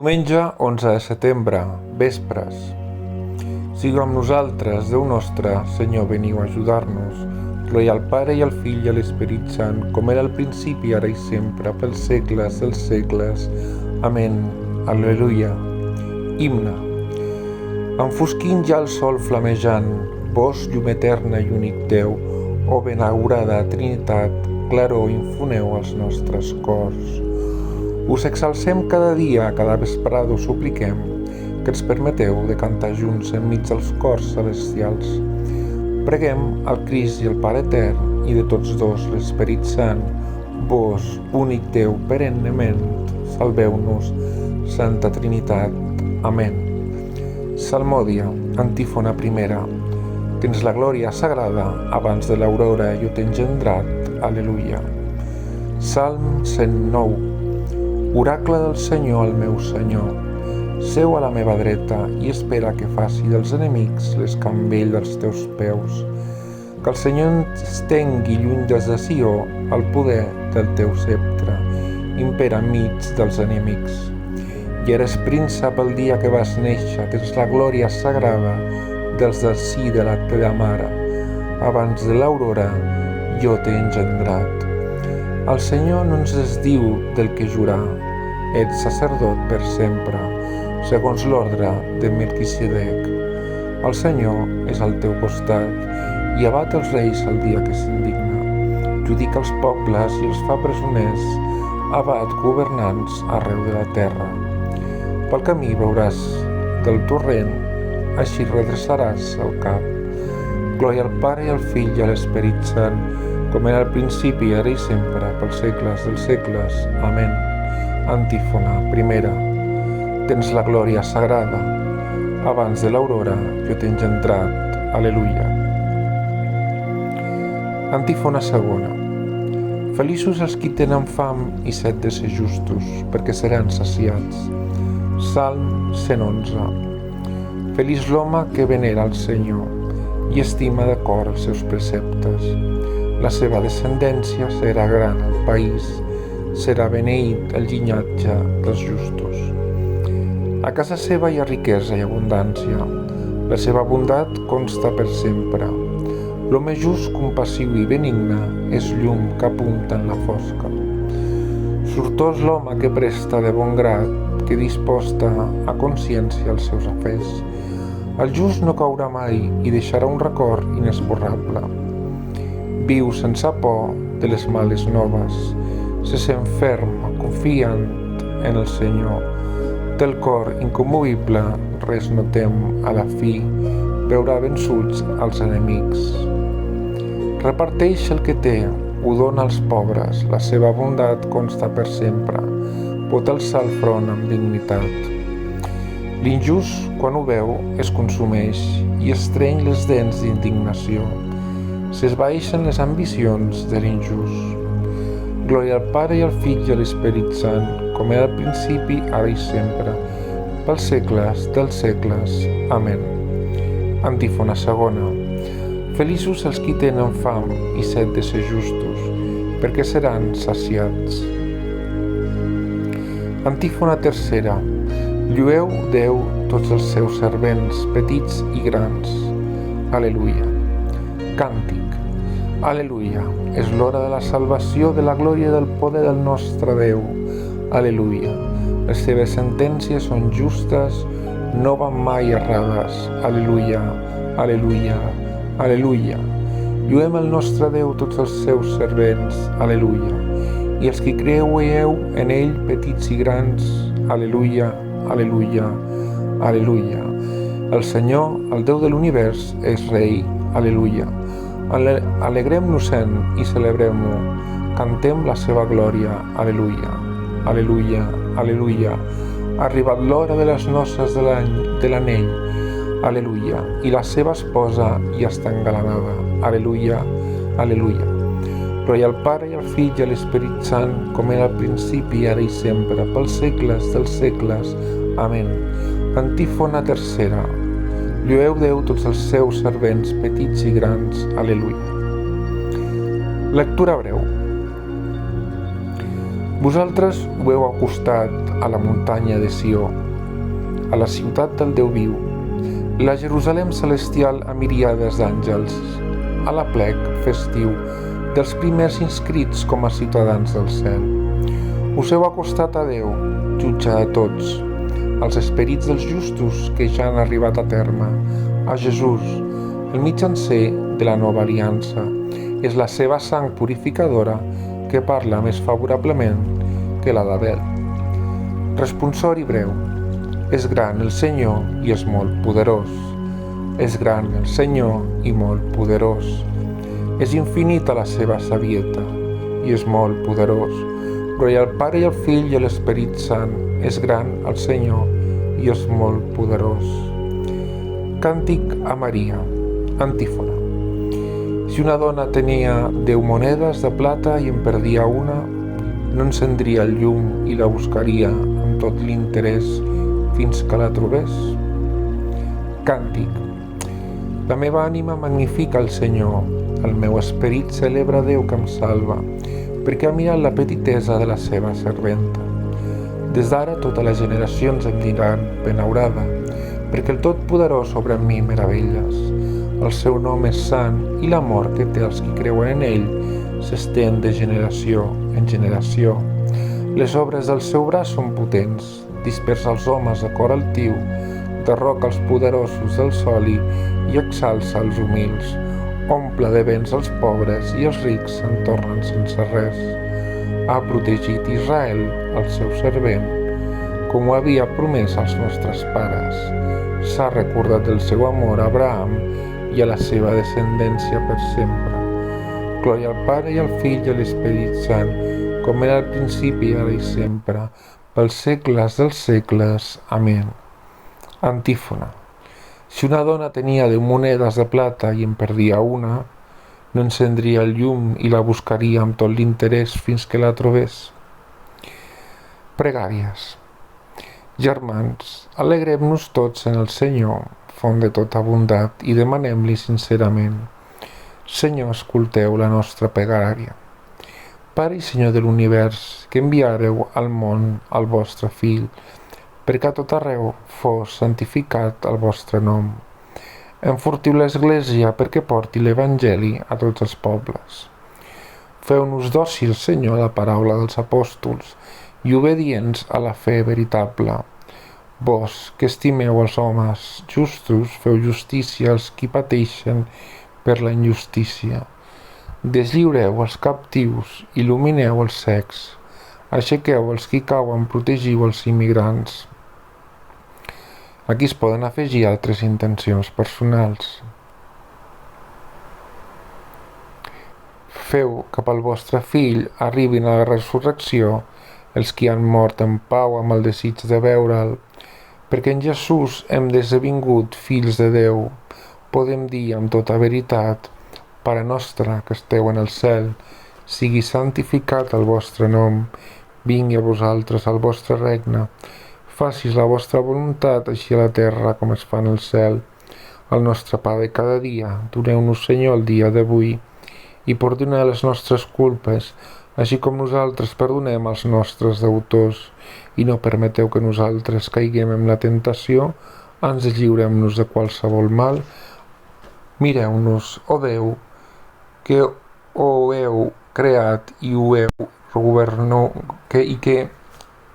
Diumenge 11 de setembre, vespres. Siga amb nosaltres, Déu nostre, Senyor, veniu a ajudar-nos. Glòria al Pare i al Fill i a l'Esperit Sant, com era al principi, ara i sempre, pels segles dels segles. Amén. Al·leluia. Himne. Enfosquint ja el sol flamejant, vos, llum eterna i únic Déu, o benaurada Trinitat, claror infoneu als nostres cors. Us exalcem cada dia, cada vesprada us supliquem que ens permeteu de cantar junts enmig dels cors celestials. Preguem al Crist i al Pare Etern i de tots dos l'Esperit Sant, vos, únic Déu perennement, salveu-nos, Santa Trinitat. Amén. Salmòdia, antífona primera. Tens la glòria sagrada, abans de l'aurora jo t'he engendrat. Aleluia. Salm 109. Oracle del Senyor al meu Senyor, seu a la meva dreta i espera que faci dels enemics l'escambell dels teus peus. Que el Senyor estengui lluny des de Sió el poder del teu sceptre, impera enmig dels enemics. I eres príncep el dia que vas néixer, tens la glòria sagrada dels del si de la teva mare. Abans de l'aurora jo t'he engendrat. El Senyor no ens desdiu del que jurar, ets sacerdot per sempre, segons l'ordre de Melquisedec. El Senyor és al teu costat i abat els reis el dia que s'indigna. Judica els pobles i els fa presoners, abat governants arreu de la terra. Pel camí veuràs del torrent, així redreçaràs el cap. Glòria al Pare i al Fill i a l'Esperit Sant, com era al principi, ara i sempre, pels segles dels segles. Amén. Antífona primera. Tens la glòria sagrada, abans de l'aurora jo t'he engendrat. Aleluia. Antífona segona. Feliços els qui tenen fam i set de ser justos, perquè seran saciats. Salm 111. Feliç l'home que venera el Senyor i estima de cor els seus preceptes. La seva descendència serà gran al país, serà beneït el llinatge dels justos. A casa seva hi ha riquesa i abundància, la seva bondat consta per sempre. L'home just, compassiu i benigne és llum que apunta en la fosca. Sortós l'home que presta de bon grat, que disposta a consciència els seus afers. El just no caurà mai i deixarà un record inesborrable. Viu sense por de les males noves, se sent ferm, confiant en el Senyor. Té el cor incommovible, res no tem, a la fi veurà vençuts als enemics. Reparteix el que té, ho dona als pobres, la seva bondat consta per sempre, pot alçar el front amb dignitat. L'injust, quan ho veu, es consumeix i estreny les dents d'indignació. S'esvaeixen les ambicions de l'injust. Glòria al Pare i al Fill i a l'Esperit Sant, com era al principi, ara i sempre, pels segles dels segles. Amén. Antífona segona. Feliços els qui tenen fam i set de ser justos, perquè seran saciats. Antífona tercera. Llueu Déu tots els seus servents, petits i grans. Aleluia. Càntic. Aleluia. És l'hora de la salvació, de la glòria i del poder del nostre Déu. Aleluia. Les seves sentències són justes, no van mai errades. Aleluia. Aleluia. Aleluia. Lluem el nostre Déu tots els seus servents. Aleluia. I els que creueu en ell, petits i grans. Aleluia. Aleluia. Aleluia. El Senyor, el Déu de l'univers, és Rei. Aleluia. Alegrem-nos-en i celebrem-ho. Cantem la seva glòria. Aleluia. Aleluia. Aleluia. Ha arribat l'hora de les noces de l'anell. Aleluia. I la seva esposa ja està engalanada. Aleluia. Aleluia. Glòria al Pare i al Fill i a l'Esperit Sant, com era al principi, ara i sempre, pels segles dels segles. Amén. Antífona tercera. Llueu Déu tots els seus servents, petits i grans. Aleluia. Lectura breu. Vosaltres ho heu acostat a la muntanya de Sió, a la ciutat del Déu viu, la Jerusalem celestial a miriades d'àngels, a l'aplec festiu dels primers inscrits com a ciutadans del cel. Us heu acostat a Déu, jutge de tots, als esperits dels justos que ja han arribat a terme, a Jesús, el mitjancer de la nova aliança. És la seva sang purificadora que parla més favorablement que la d'Abel. Responsori breu. És gran el Senyor i és molt poderós. És gran el Senyor i molt poderós. És infinita la seva saviesa i és molt poderós. Gloria al Pare i al Fill i a l'Esperit Sant. És gran el Senyor i és molt poderós. Càntic a Maria. Antífona. Si una dona tenia 10 monedes de plata i en perdia una, no encendria el llum i la buscaria amb tot l'interès fins que la trobés? Càntic. La meva ànima magnifica el Senyor, el meu esperit celebra Déu que em salva, perquè ha mirat la petitesa de la seva serventa. Des d'ara totes les generacions em diran benaurada, perquè el Totpoderós obre en mi meravelles. El seu nom és sant i l'amor que té els qui creuen en ell s'estén de generació en generació. Les obres del seu braç són potents, dispersa els homes a cor altiu, derroca els poderosos del soli i exalça els humils, omple de béns els pobres i els rics se'n tornen sense res. Ha protegit Israel, el seu servent, com ho havia promès als nostres pares. S'ha recordat del seu amor a Abraham i a la seva descendència per sempre. Glòria al Pare i al Fill i a l'Esperit Sant, com era al principi, ara i sempre, pels segles dels segles. Amén. Antífona. Si una dona tenia 10 monedes de plata i en perdia una, no encendria el llum i la buscaria amb tot l'interès fins que la trobés? Pregàries. Germans, alegrem-nos tots en el Senyor, font de tota bondat, i demanem-li sincerament: Senyor, escolteu la nostra pregària. Pare i Senyor de l'univers, que enviareu al món el vostre Fill, perquè a tot arreu fos santificat el vostre nom. Enfortiu l'Església perquè porti l'Evangeli a tots els pobles. Feu-nos dòcils, Senyor, a la paraula dels apòstols i obedients a la fe veritable. Vos, que estimeu els homes justos, feu justícia als qui pateixen per la injustícia. Deslliureu els captius, il·lumineu els cecs, aixequeu els qui cauen, protegiu els immigrants. Aquí es poden afegir altres intencions personals. Feu que pel vostre Fill arribin a la resurrecció els qui han mort en pau amb el desig de veure'l, perquè en Jesús hem desdevingut fills de Déu. Podem dir amb tota veritat: Pare nostre que esteu en el cel, sigui santificat el vostre nom, vingui a vosaltres el vostre regne, facis la vostra voluntat així a la terra com es fa en el cel. El nostre pa de cada dia, doneu-nos, Senyor, el dia d'avui, i perdoneu les nostres culpes, així com nosaltres perdonem als nostres deutors, i no permeteu que nosaltres caiguem en la tentació, ens lliurem-nos de qualsevol mal. Mireu-nos, ó Déu, que ho heu creat i que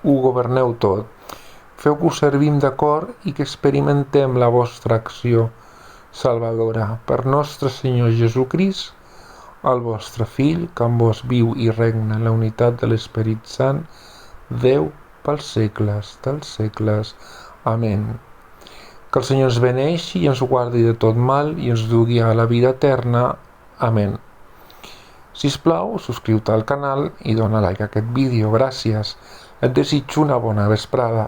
ho governeu tot. Feu que us servim d'acord i que experimentem la vostra acció salvadora per nostre Senyor Jesucrist, el vostre Fill, que amb vos viu i regna en la unitat de l'Esperit Sant, Déu pels segles dels segles. Amén. Que el Senyor ens beneixi i ens guardi de tot mal i ens dugui a la vida eterna. Amén. Sisplau, subscriu-te al canal i dona like a aquest vídeo. Gràcies. Et desitjo una bona vesprada.